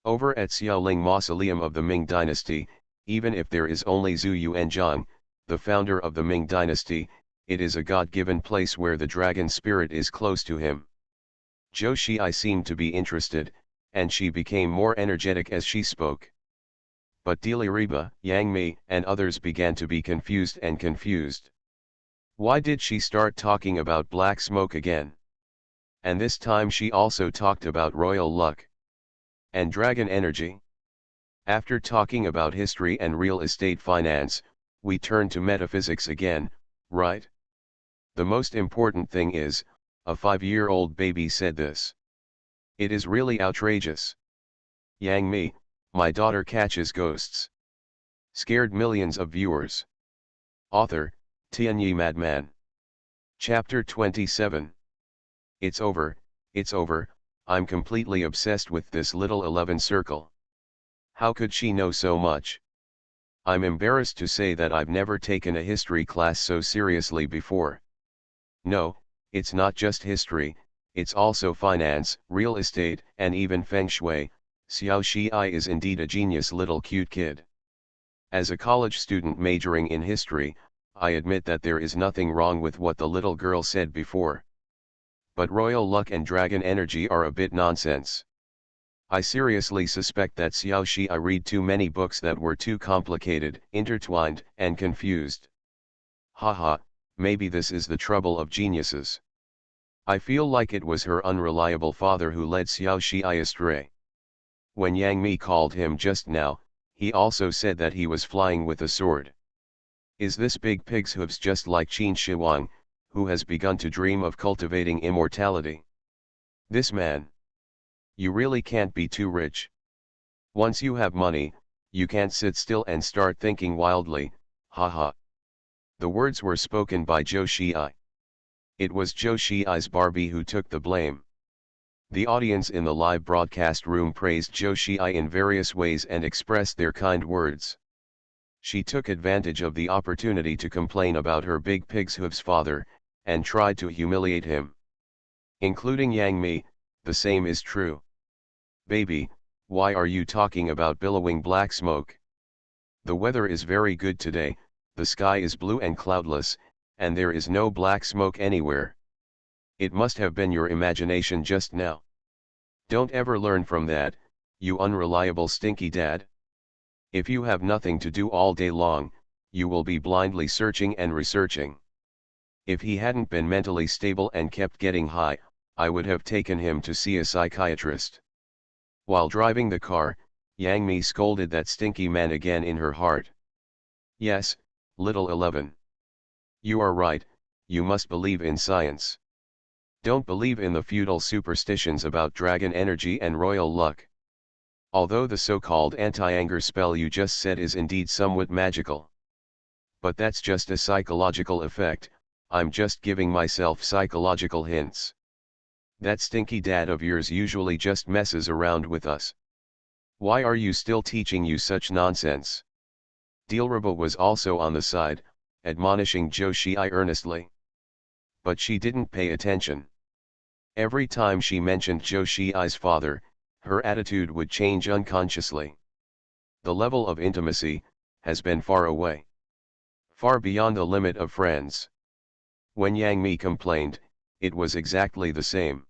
[SPEAKER 1] Over at Xiaoling Mausoleum of the Ming Dynasty, even if there is only Zhu Yuanzhang, the founder of the Ming Dynasty, it is a God-given place where the dragon spirit is close to him. Zhou Xiai seemed to be interested, and she became more energetic as she spoke. But Dilruba, Yang Mi, and others began to be confused. Why did she start talking about black smoke again? And this time she also talked about royal luck. And dragon energy? After talking about history and real estate finance, we turn to metaphysics again, right? The most important thing is, a 5-year-old baby said this. It is really outrageous. Yang Mi, my daughter catches ghosts. Scared millions of viewers. Author, Tianyi Madman. Chapter 27. It's over, I'm completely obsessed with this little 11 circle. How could she know so much? I'm embarrassed to say that I've never taken a history class so seriously before. No, it's not just history, it's also finance, real estate, and even feng shui. Xiao Xiai is indeed a genius little cute kid. As a college student majoring in history, I admit that there is nothing wrong with what the little girl said before. But royal luck and dragon energy are a bit nonsense. I seriously suspect that Xiao Xiai read too many books that were too complicated, intertwined, and confused. Haha, maybe this is the trouble of geniuses. I feel like it was her unreliable father who led Xiao Xiai astray. When Yang Mi called him just now, he also said that he was flying with a sword. Is this big pig's hooves just like Qin Shi Huang, who has begun to dream of cultivating immortality? This man. You really can't be too rich. Once you have money, you can't sit still and start thinking wildly, haha. The words were spoken by Zhou Xiai. It was Zhou Xiai's Barbie who took the blame. The audience in the live broadcast room praised Zhou Xiai in various ways and expressed their kind words. She took advantage of the opportunity to complain about her big pig's hooves father, and tried to humiliate him. Including Yang Mi, the same is true. Baby, why are you talking about billowing black smoke? The weather is very good today, the sky is blue and cloudless, and there is no black smoke anywhere. It must have been your imagination just now. Don't ever learn from that, you unreliable stinky dad. If you have nothing to do all day long, you will be blindly searching and researching. If he hadn't been mentally stable and kept getting high, I would have taken him to see a psychiatrist. While driving the car, Yang Mi scolded that stinky man again in her heart. Yes, little 11. You are right, you must believe in science. Don't believe in the feudal superstitions about dragon energy and royal luck. Although the so-called anti-anger spell you just said is indeed somewhat magical. But that's just a psychological effect, I'm just giving myself psychological hints. That stinky dad of yours usually just messes around with us. Why are you still teaching you such nonsense? Dilruba was also on the side, admonishing Joshi earnestly. But she didn't pay attention. Every time she mentioned Joshi's father, her attitude would change unconsciously. The level of intimacy has been far away. Far beyond the limit of friends. When Yang Mi complained, it was exactly the same.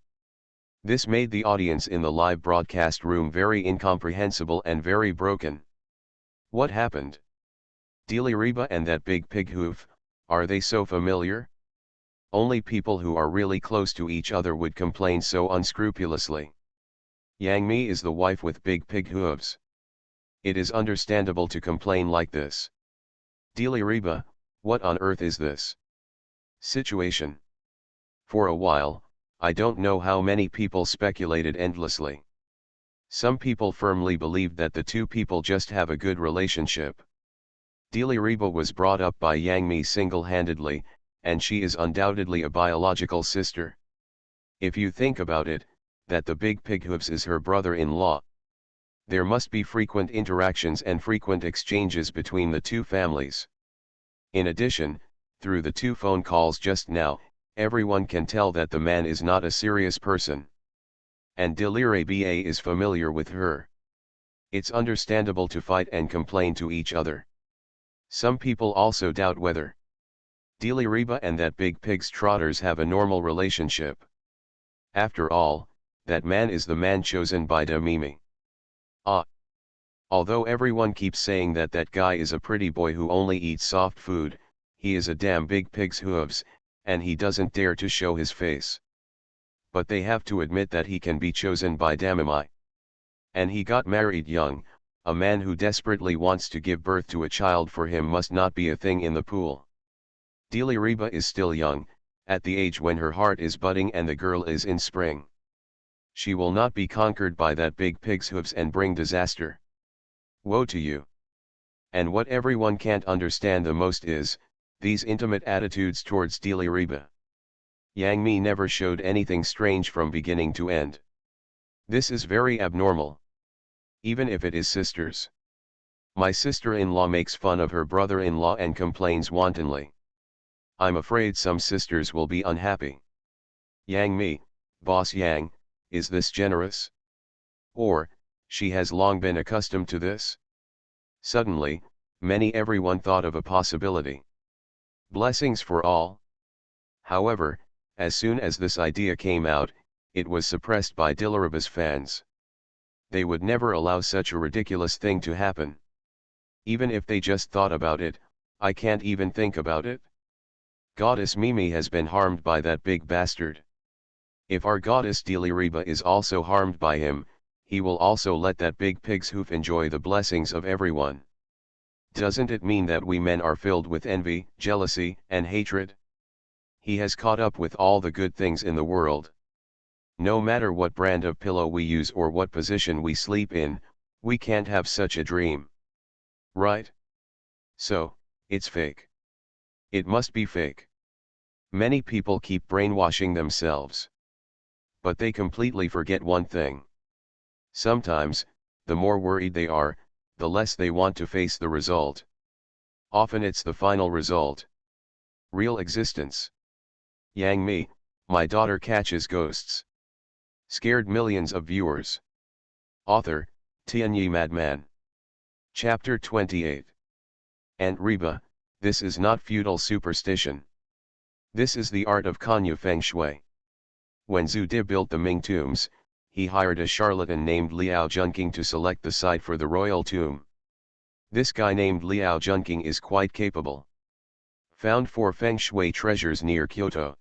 [SPEAKER 1] This made the audience in the live broadcast room very incomprehensible and very broken. What happened? Diliriba and that big pig hoof, are they so familiar? Only people who are really close to each other would complain so unscrupulously. Yang Mi is the wife with big pig hooves. It is understandable to complain like this. Diliriba, what on earth is this situation? For a while, I don't know how many people speculated endlessly. Some people firmly believed that the two people just have a good relationship. Diliriba was brought up by Yang Mi single-handedly, and she is undoubtedly a biological sister. If you think about it, that the big pig hooves is her brother-in-law. There must be frequent interactions and frequent exchanges between the two families. In addition, through the two phone calls just now, everyone can tell that the man is not a serious person. And Diliriba is familiar with her. It's understandable to fight and complain to each other. Some people also doubt whether Diliriba and that big pig's trotters have a normal relationship. After all, that man is the man chosen by Damimi. Although everyone keeps saying that that guy is a pretty boy who only eats soft food, he is a damn big pig's hooves, and he doesn't dare to show his face. But they have to admit that he can be chosen by Damimi. And he got married young. A man who desperately wants to give birth to a child for him must not be a thing in the pool. Diliriba is still young, at the age when her heart is budding and the girl is in spring. She will not be conquered by that big pig's hooves and bring disaster. Woe to you. And what everyone can't understand the most is, these intimate attitudes towards Diliriba. Yang Mi never showed anything strange from beginning to end. This is very abnormal. Even if it is sisters. My sister-in-law makes fun of her brother-in-law and complains wantonly. I'm afraid some sisters will be unhappy. Yang Mi, Boss Yang, is this generous? Or, she has long been accustomed to this? Suddenly, everyone thought of a possibility. Blessings for all. However, as soon as this idea came out, it was suppressed by Diliriba's fans. They would never allow such a ridiculous thing to happen. Even if they just thought about it, I can't even think about it. Goddess Mimi has been harmed by that big bastard. If our goddess Diliriba is also harmed by him, he will also let that big pig's hoof enjoy the blessings of everyone. Doesn't it mean that we men are filled with envy, jealousy, and hatred? He has caught up with all the good things in the world. No matter what brand of pillow we use or what position we sleep in, we can't have such a dream. Right? So, it's fake. It must be fake. Many people keep brainwashing themselves. But they completely forget one thing. Sometimes, the more worried they are, the less they want to face the result. Often it's the final result. Real existence. Yang Mi, my daughter catches ghosts. Scared millions of viewers. Author, Tianyi Madman. Chapter 28. Aunt Reba, this is not feudal superstition. This is the art of Kanya Feng Shui. When Zhu Di built the Ming tombs, he hired a charlatan named Liao Junqing to select the site for the royal tomb. This guy named Liao Junqing is quite capable. Found 4 Feng Shui treasures near Kyoto.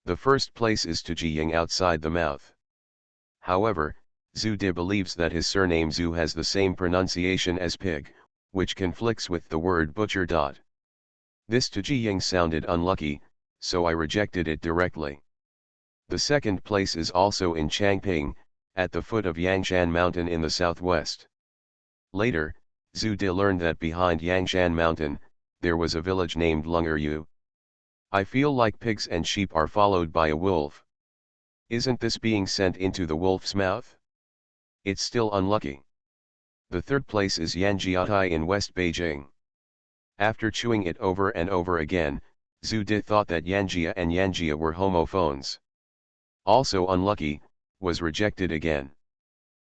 [SPEAKER 1] The first place is Tujiying outside the mouth. However, Zhu Di believes that his surname Zhu has the same pronunciation as pig, which conflicts with the word butcher. This Tujiying sounded unlucky, so I rejected it directly. The second place is also in Changping, at the foot of Yangshan Mountain in the southwest. Later, Zhu Di learned that behind Yangshan Mountain, there was a village named Lungeryu. I feel like pigs and sheep are followed by a wolf. Isn't this being sent into the wolf's mouth? It's still unlucky. The third place is Yanjiatai in West Beijing. After chewing it over and over again, Zhu Di thought that Yanjia and Yanjia were homophones. Also unlucky, was rejected again.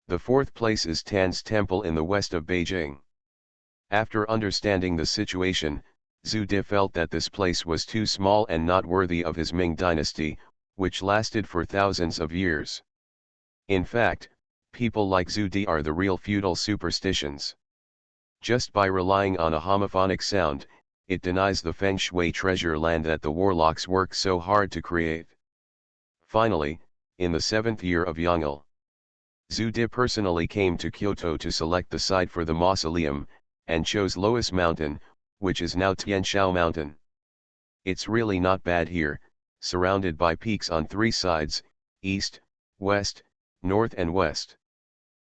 [SPEAKER 1] The fourth place is Tan's Temple in the west of Beijing. After understanding the situation, Zhu Di felt that this place was too small and not worthy of his Ming dynasty, which lasted for thousands of years. In fact, people like Zhu Di are the real feudal superstitions. Just by relying on a homophonic sound, it denies the Feng Shui treasure land that the warlocks work so hard to create. Finally, in the 7th year of Yongle, Zhu Di personally came to Kyoto to select the site for the mausoleum, and chose Loess Mountain, which is now Tianshao Mountain. It's really not bad here, surrounded by peaks on 3 sides, east, west, north and west.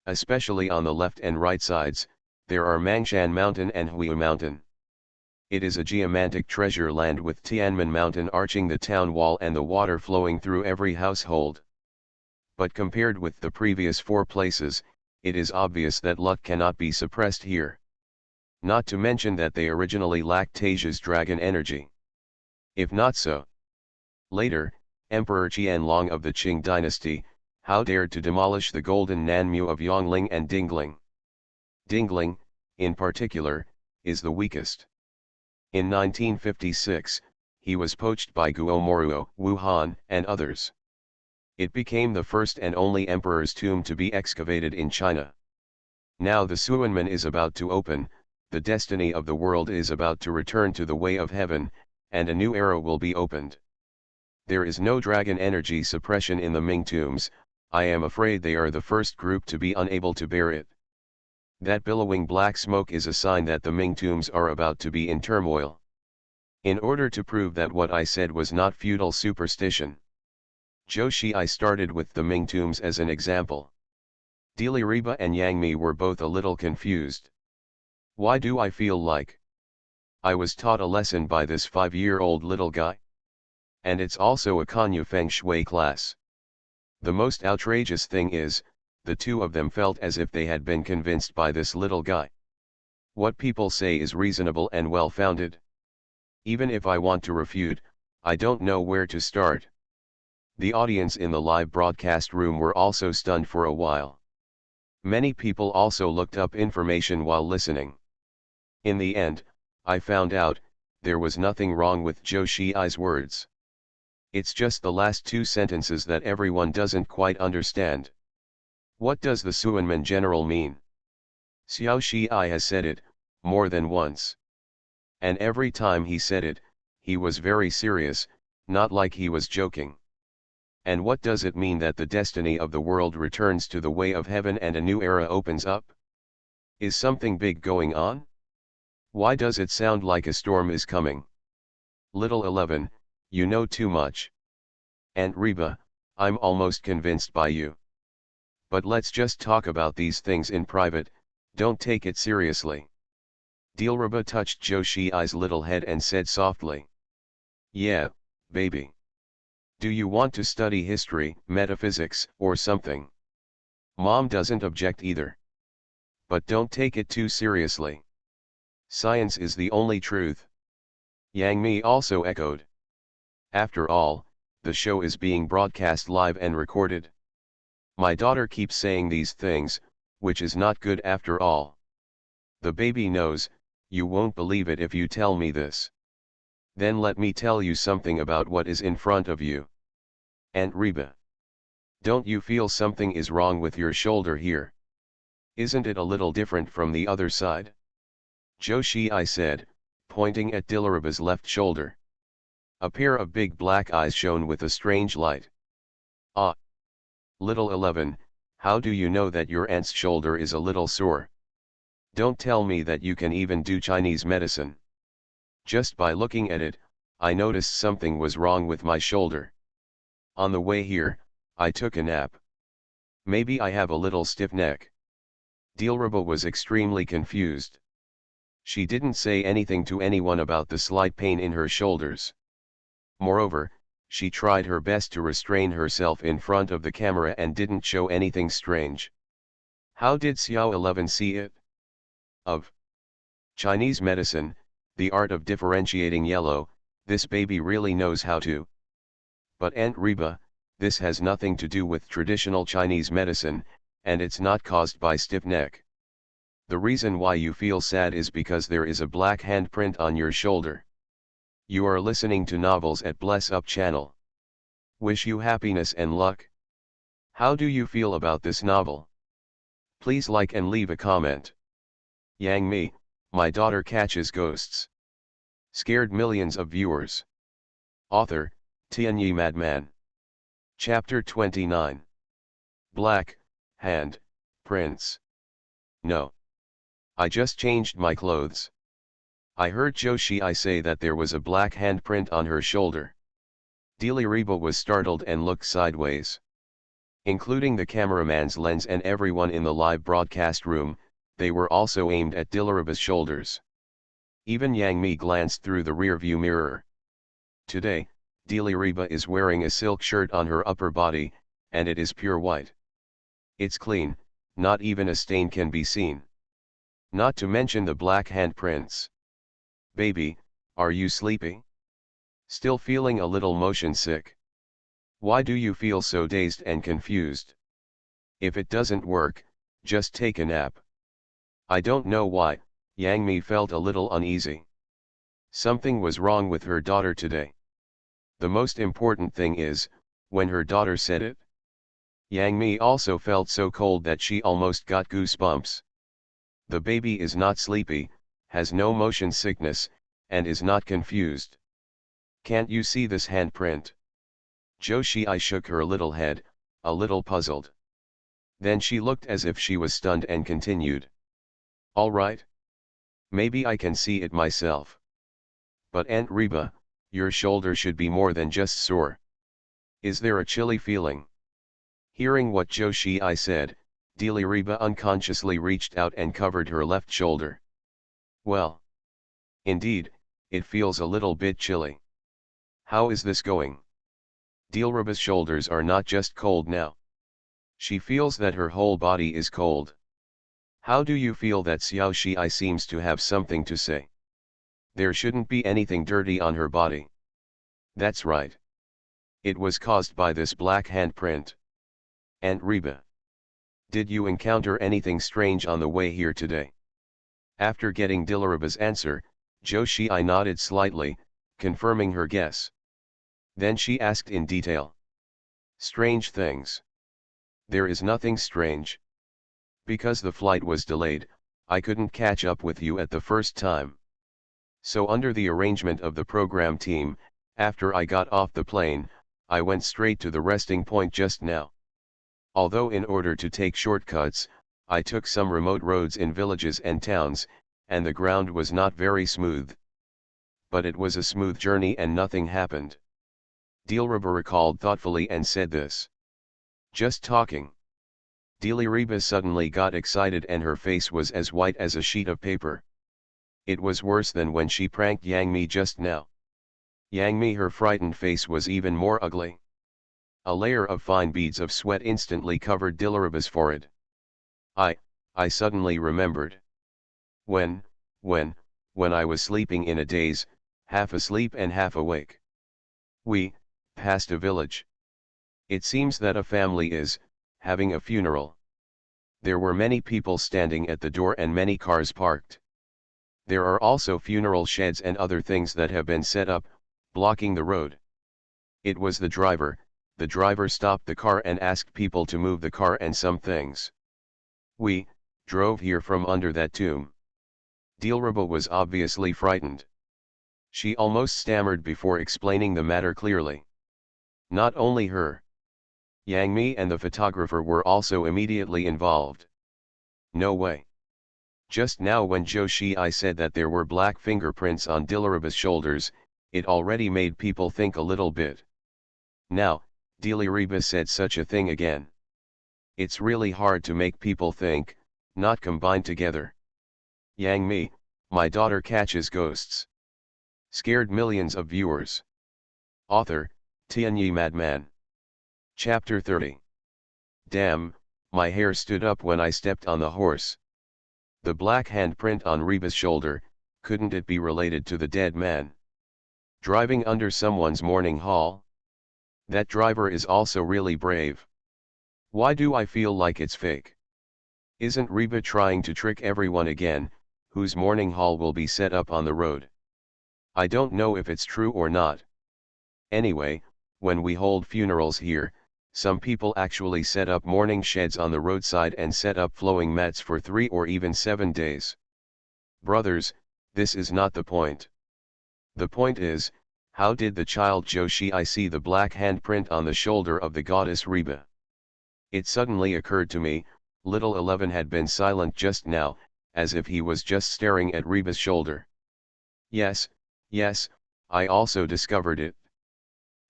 [SPEAKER 1] Especially on the left and right sides, there are Mangshan Mountain and Huiyu Mountain. It is a geomantic treasure land with Tianmen Mountain arching the town wall and the water flowing through every household. But compared with the previous 4 places, it is obvious that luck cannot be suppressed here. Not to mention that they originally lacked Asia's dragon energy. If not so. Later, Emperor Qianlong of the Qing dynasty, how dared to demolish the golden Nanmu of Yongling and Dingling. Dingling, in particular, is the weakest. In 1956, he was poached by Guo Moruo, Wuhan, and others. It became the first and only emperor's tomb to be excavated in China. Now the Suanmen is about to open, the destiny of the world is about to return to the way of heaven, and a new era will be opened. There is no dragon energy suppression in the Ming tombs. I am afraid they are the first group to be unable to bear it. That billowing black smoke is a sign that the Ming tombs are about to be in turmoil. In order to prove that what I said was not feudal superstition, Zhou Xi started with the Ming tombs as an example. Dili Riba and Yang Mi were both a little confused. Why do I feel like I was taught a lesson by this 5-year-old little guy? And it's also a Kanya Feng Shui class. The most outrageous thing is, the 2 of them felt as if they had been convinced by this little guy. What people say is reasonable and well-founded. Even if I want to refute, I don't know where to start. The audience in the live broadcast room were also stunned for a while. Many people also looked up information while listening. In the end, I found out, there was nothing wrong with Zhou Xi's words. It's just the last 2 sentences that everyone doesn't quite understand. What does the Suanmen general mean? Xiao Xi has said it, more than once. And every time he said it, he was very serious, not like he was joking. And what does it mean that the destiny of the world returns to the way of heaven and a new era opens up? Is something big going on? Why does it sound like a storm is coming? Little 11, you know too much. Aunt Reba, I'm almost convinced by you. But let's just talk about these things in private, don't take it seriously. Dilruba touched Zhou Xi's little head and said softly. Yeah, baby. Do you want to study history, metaphysics, or something? Mom doesn't object either. But don't take it too seriously. Science is the only truth. Yang Mi also echoed. After all, the show is being broadcast live and recorded. My daughter keeps saying these things, which is not good after all. The baby knows, you won't believe it if you tell me this. Then let me tell you something about what is in front of you. Aunt Reba. Don't you feel something is wrong with your shoulder here? Isn't it a little different from the other side? Joshi, I said, pointing at Dilruba's left shoulder. A pair of big black eyes shone with a strange light. Ah! Little 11, how do you know that your aunt's shoulder is a little sore? Don't tell me that you can even do Chinese medicine. Just by looking at it, I noticed something was wrong with my shoulder. On the way here, I took a nap. Maybe I have a little stiff neck. Dilruba was extremely confused. She didn't say anything to anyone about the slight pain in her shoulders. Moreover, she tried her best to restrain herself in front of the camera and didn't show anything strange. How did Xiao 11 see it? Of Chinese medicine, the art of differentiating yellow, this baby really knows how to. But Aunt Reba, this has nothing to do with traditional Chinese medicine, and it's not caused by stiff neck. The reason why you feel sad is because there is a black handprint on your shoulder. You are listening to novels at Bless Up channel. Wish you happiness and luck. How do you feel about this novel? Please like and leave a comment. Yang Mi, my daughter catches ghosts. Scared millions of viewers. Author, Tianyi Madman. Chapter 29. Black hand prints. No. I just changed my clothes. I heard Joshi say that there was a black handprint on her shoulder. Dilruba was startled and looked sideways. Including the cameraman's lens and everyone in the live broadcast room, they were also aimed at Dilruba's shoulders. Even Yang Mi glanced through the rearview mirror. Today, Dilruba is wearing a silk shirt on her upper body, and it is pure white. It's clean, not even a stain can be seen. Not to mention the black handprints. Baby, are you sleepy? Still feeling a little motion sick? Why do you feel so dazed and confused? If it doesn't work, just take a nap. I don't know why, Yang Mi felt a little uneasy. Something was wrong with her daughter today. The most important thing is, when her daughter said it. Yang Mi also felt so cold that she almost got goosebumps. The baby is not sleepy, has no motion sickness, and is not confused. Can't you see this handprint? Joshi shook her little head, a little puzzled. Then she looked as if she was stunned and continued. All right. Maybe I can see it myself. But Aunt Reba, your shoulder should be more than just sore. Is there a chilly feeling? Hearing what Joshi said, Dilruba unconsciously reached out and covered her left shoulder. Well. Indeed, it feels a little bit chilly. How is this going? Dilruba's shoulders are not just cold now. She feels that her whole body is cold. How do you feel that Xiao Shi seems to have something to say? There shouldn't be anything dirty on her body. That's right. It was caused by this black handprint. Aunt Reba. Did you encounter anything strange on the way here today? After getting Dilruba's answer, Joshi nodded slightly, confirming her guess. Then she asked in detail. Strange things. There is nothing strange. Because the flight was delayed, I couldn't catch up with you at the first time. So under the arrangement of the program team, after I got off the plane, I went straight to the resting point just now. Although in order to take shortcuts, I took some remote roads in villages and towns, and the ground was not very smooth. But it was a smooth journey and nothing happened. Dilruba recalled thoughtfully and said this. Just talking. Dilruba suddenly got excited and her face was as white as a sheet of paper. It was worse than when she pranked Yang Mi just now. Yang Mi, her frightened face was even more ugly. A layer of fine beads of sweat instantly covered Dilruba's forehead. I suddenly remembered. When I was sleeping in a daze, half asleep and half awake. We passed a village. It seems that a family is having a funeral. There were many people standing at the door and many cars parked. There are also funeral sheds and other things that have been set up, blocking the road. It was the driver. The driver stopped the car and asked people to move the car and some things. We drove here from under that tomb. Dilruba was obviously frightened. She almost stammered before explaining the matter clearly. Not only her. Yang Mi and the photographer were also immediately involved. No way. Just now when Zhou Xi said that there were black fingerprints on Dilruba's shoulders, it already made people think a little bit. Now, Dilruba said such a thing again. It's really hard to make people think, not combine together. Yang Mi, my daughter catches ghosts. Scared millions of viewers. Author, Tianyi Madman. Chapter 30. Damn, my hair stood up when I stepped on the horse. The black handprint on Reba's shoulder, couldn't it be related to the dead man? Driving under someone's mourning hall? That driver is also really brave. Why do I feel like it's fake? Isn't Reba trying to trick everyone again, whose mourning hall will be set up on the road? I don't know if it's true or not. Anyway, when we hold funerals here, some people actually set up mourning sheds on the roadside and set up flowing mats for 3 or even 7 days. Brothers, this is not the point. The point is, how did the child Zhou Xi see the black handprint on the shoulder of the goddess Reba? It suddenly occurred to me, little 11 had been silent just now, as if he was just staring at Reba's shoulder. Yes, I also discovered it.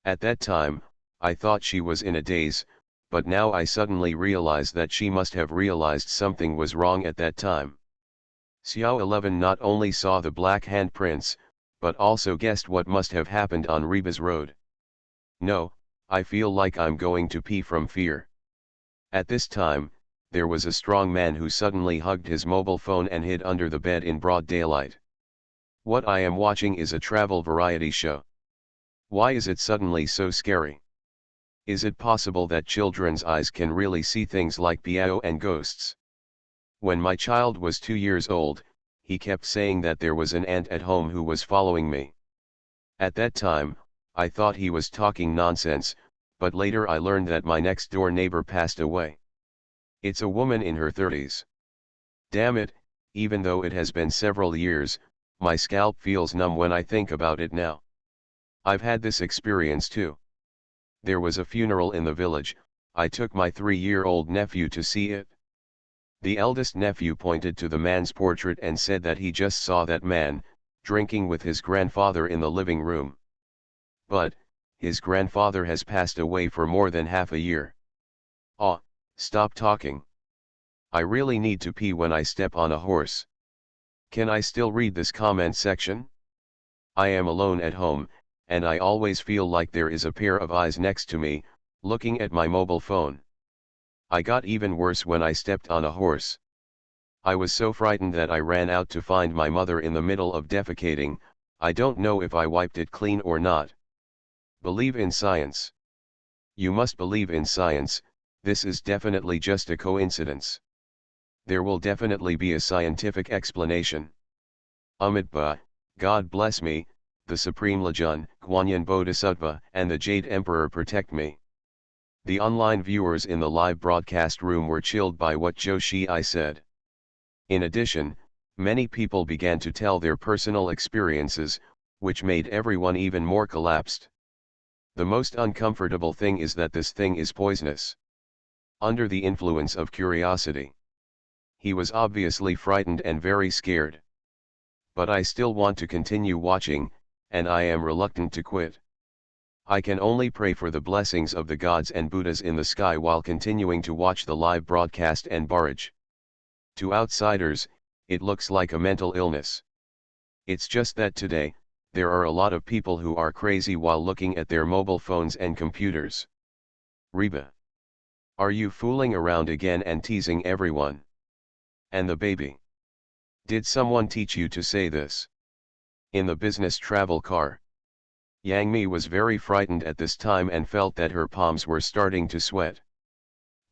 [SPEAKER 1] At that time, I thought she was in a daze, but now I suddenly realize that she must have realized something was wrong at that time. Xiao 11 not only saw the black handprints, but also guessed what must have happened on Reba's road. No, I feel like I'm going to pee from fear. At this time, there was a strong man who suddenly hugged his mobile phone and hid under the bed in broad daylight. What I am watching is a travel variety show. Why is it suddenly so scary? Is it possible that children's eyes can really see things like Biao and ghosts? When my child was 2 years old, he kept saying that there was an ant at home who was following me. At that time, I thought he was talking nonsense, but later I learned that my next door neighbor passed away. It's a woman in her 30s. Damn it, even though it has been several years, my scalp feels numb when I think about it now. I've had this experience too. There was a funeral in the village. I took my 3-year-old nephew to see it. The eldest nephew pointed to the man's portrait and said that he just saw that man, drinking with his grandfather in the living room. But, his grandfather has passed away for more than half a year. Ah, stop talking. I really need to pee when I step on a horse. Can I still read this comment section? I am alone at home, and I always feel like there is a pair of eyes next to me, looking at my mobile phone. I got even worse when I stepped on a horse. I was so frightened that I ran out to find my mother in the middle of defecating. I don't know if I wiped it clean or not. Believe in science. You must believe in science. This is definitely just a coincidence. There will definitely be a scientific explanation. Amitabha, God bless me, the Supreme Lajun, Guanyin Bodhisattva, and the Jade Emperor protect me. The online viewers in the live broadcast room were chilled by what Zhou Xi said. In addition, many people began to tell their personal experiences, which made everyone even more collapsed. The most uncomfortable thing is that this thing is poisonous. Under the influence of curiosity. He was obviously frightened and very scared. But I still want to continue watching, and I am reluctant to quit. I can only pray for the blessings of the gods and Buddhas in the sky while continuing to watch the live broadcast and barrage. To outsiders, it looks like a mental illness. It's just that today, there are a lot of people who are crazy while looking at their mobile phones and computers. Reba. Are you fooling around again and teasing everyone? And the baby. Did someone teach you to say this? In the business travel car. Yang Mi was very frightened at this time and felt that her palms were starting to sweat.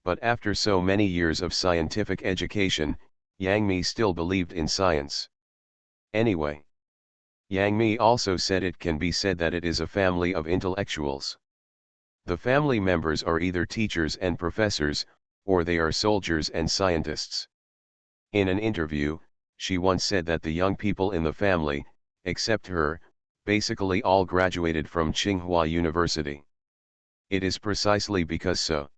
[SPEAKER 1] But after so many years of scientific education, Yang Mi still believed in science. Anyway, Yang Mi also said it can be said that it is a family of intellectuals. The family members are either teachers and professors, or they are soldiers and scientists. In an interview, she once said that the young people in the family, except her, basically all graduated from Tsinghua University. It is precisely because so.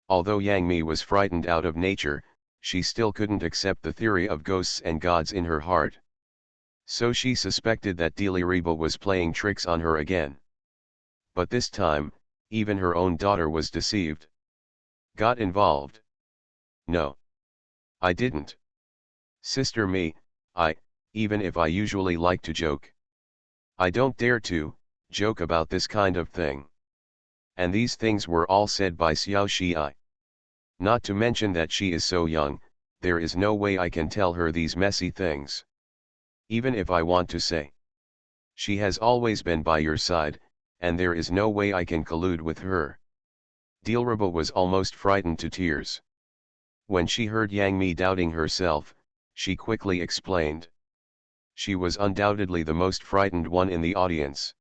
[SPEAKER 1] Although Yang Mi was frightened out of nature, she still couldn't accept the theory of ghosts and gods in her heart. So she suspected that Deliriba was playing tricks on her again. But this time, even her own daughter was deceived. Got involved? No. I didn't. Sister me, even if I usually like to joke. I don't dare to, joke about this kind of thing. And these things were all said by Xiao Xi. Not to mention that she is so young, there is no way I can tell her these messy things. Even if I want to say. She has always been by your side, and there is no way I can collude with her. Dilruba was almost frightened to tears. When she heard Yang Mi doubting herself, she quickly explained. She was undoubtedly the most frightened one in the audience.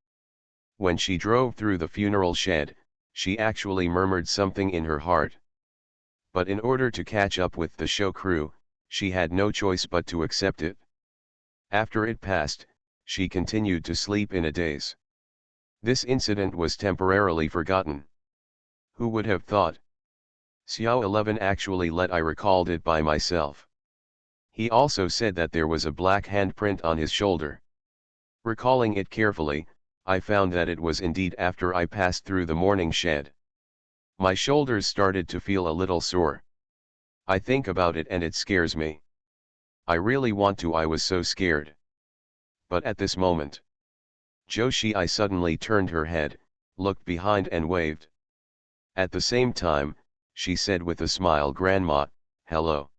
[SPEAKER 1] When she drove through the funeral shed, she actually murmured something in her heart. But in order to catch up with the show crew, she had no choice but to accept it. After it passed, she continued to sleep in a daze. This incident was temporarily forgotten. Who would have thought? Xiao 11 actually let I recalled it by myself. He also said that there was a black handprint on his shoulder. Recalling it carefully, I found that it was indeed after I passed through the morning shed. My shoulders started to feel a little sore. I think about it and it scares me. I really want to, I was so scared. But at this moment, Joshi suddenly turned her head, looked behind and waved. At the same time, she said with a smile, "Grandma, hello."